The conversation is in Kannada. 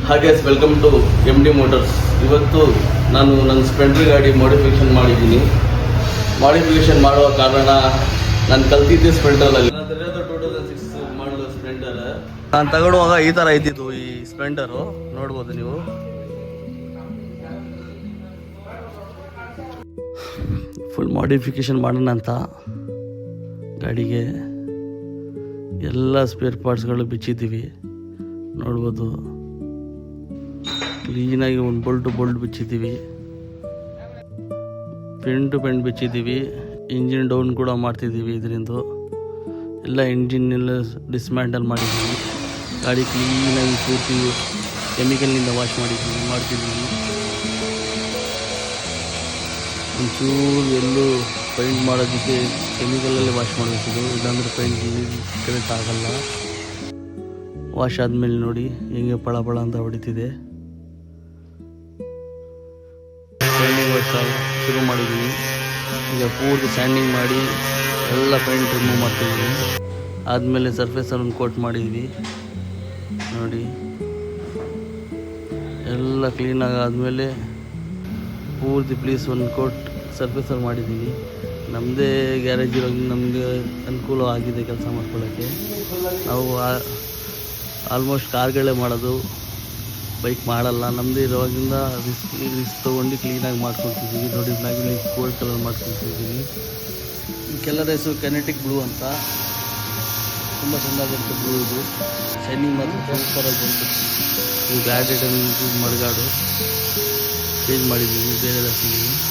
ಹಾಗೆ ವೆಲ್ಕಮ್ ಟು MD ಮೋಟರ್ಸ್. ಇವತ್ತು ನಾನು ನನ್ನ ಸ್ಪ್ಲೆಂಡರ್ ಗಾಡಿ ಮಾಡಿಫಿಕೇಷನ್ ಮಾಡಿದ್ದೀನಿ. ಮಾಡಿಫಿಕೇಷನ್ ಮಾಡುವ ಕಾರಣ ನಾನು ಕಲ್ತಿದ್ದೆ ಸ್ಪ್ಲೆಂಡರಲ್ಲಿ. ನಾನು 2006 ಮಾಡಲು ಸ್ಪ್ಲೆಂಡರ್. ನಾನು ತಗೊಳ್ಳುವಾಗ ಈ ಥರ ಇದ್ದಿದ್ದು ಈ ಸ್ಪ್ಲೆಂಡರು, ನೋಡ್ಬೋದು ನೀವು. ಫುಲ್ ಮಾಡಿಫಿಕೇಷನ್ ಮಾಡೋಣ ಅಂತ ಗಾಡಿಗೆ ಎಲ್ಲ ಸ್ಪೇರ್ ಪಾರ್ಟ್ಸ್ಗಳು ಬಿಚ್ಚಿದ್ದೀವಿ, ನೋಡ್ಬೋದು. ಕ್ಲೀನಾಗಿ ಒಂದು ಬೋಲ್ಟ್ ಬಿಚ್ಚಿದ್ದೀವಿ, ಪೆನ್ ಟು ಪೆನ್ ಬಿಚ್ಚಿದ್ದೀವಿ. ಇಂಜಿನ್ ಡೌನ್ ಕೂಡ ಮಾಡ್ತಿದ್ದೀವಿ. ಇದರಿಂದ ಎಲ್ಲ ಇಂಜಿನ್ನೆಲ್ಲ ಡಿಸ್ಮ್ಯಾಂಟಲ್ ಮಾಡಿದ್ದೀವಿ. ಗಾಡಿ ಕ್ಲೀನಾಗಿ ಪೂರ್ತಿ ಕೆಮಿಕಲ್ನಿಂದ ವಾಶ್ ಮಾಡ್ತಿದ್ದೀವಿ. ಒಂಚೂರು ಎಲ್ಲೂ ಪೇಂಟ್ ಮಾಡೋದಕ್ಕೆ ಕೆಮಿಕಲಲ್ಲಿ ವಾಶ್ ಮಾಡಬೇಕಿದು, ಇಲ್ಲಾಂದರೆ ಪೇಂಟ್ ಕರೆಕ್ಟ್ ಆಗಲ್ಲ. ವಾಶ್ ಆದಮೇಲೆ ನೋಡಿ ಹೆಂಗೆ ಪಳ ಅಂತ ಹೊಡಿತಿದೆ. ಸ್ಯಾಂಡಿಂಗ್ ವಾಶ್ ಶುರು ಮಾಡಿದ್ದೀವಿ. ಈಗ ಪೂರ್ತಿ ಸ್ಯಾಂಡಿಂಗ್ ಮಾಡಿ ಎಲ್ಲ ಪೇಂಟ್ ರಿಮೂವ್ ಮಾಡ್ತಿದ್ದೀವಿ. ಆದಮೇಲೆ ಸರ್ಫೇಸನ್ನು ಕೋಟ್ ಮಾಡಿದ್ವಿ ನೋಡಿ. ಎಲ್ಲ ಕ್ಲೀನಾಗಿ ಆದಮೇಲೆ ಪೂರ್ತಿ ಪ್ಲೀಸ್ ಒಂದು ಕೋಟ್ ಸರ್ಫೇಸರ್ ಮಾಡಿದ್ದೀವಿ. ನಮ್ಮದೇ ಗ್ಯಾರೇಜ್ ಇರೋದು ನಮಗೆ ಅನುಕೂಲ ಆಗಿದೆ ಕೆಲಸ ಮಾಡ್ಕೊಳ್ಳೋಕ್ಕೆ. ನಾವು ಆಲ್ಮೋಸ್ಟ್ ಕಾರ್ಗಳೇ ಮಾಡೋದು, ಬೈಕ್ ಮಾಡಲ್ಲ. ನಮ್ಮದೇ ಇರೋವಾಗಿಂದ ರಿಸ್ಕ್ ತೊಗೊಂಡು ಕ್ಲೀನಾಗಿ ಮಾಡ್ಕೊಳ್ತಿದ್ದೀವಿ. ನೋಡಿ ಮ್ಯಾಗ್ಲಿ ಗೋಲ್ಡ್ ಕಲರ್ ಮಾಡ್ಕೊಳ್ತಿದ್ದೀವಿ. ಈ ಕಲರ್ ಹೆಸರು ಕೆನೆಟಿಕ್ ಬ್ಲೂ ಅಂತ. ತುಂಬ ಚೆಂದಾಗಿರುತ್ತೆ ಬ್ಲೂ. ಇದು ಶೈನಿಂಗ್ ಮಾತ್ರ ಸೂಪರಾಗಿ ಬಂತು. ಇದು ಗ್ಲಾಡೆಡ್ ಮಡ್ಗಾಡು ಚೇಂಜ್ ಮಾಡಿದ್ದೀವಿ, ಬೇರೆ ಹಾಕಿದ್ದೀವಿ.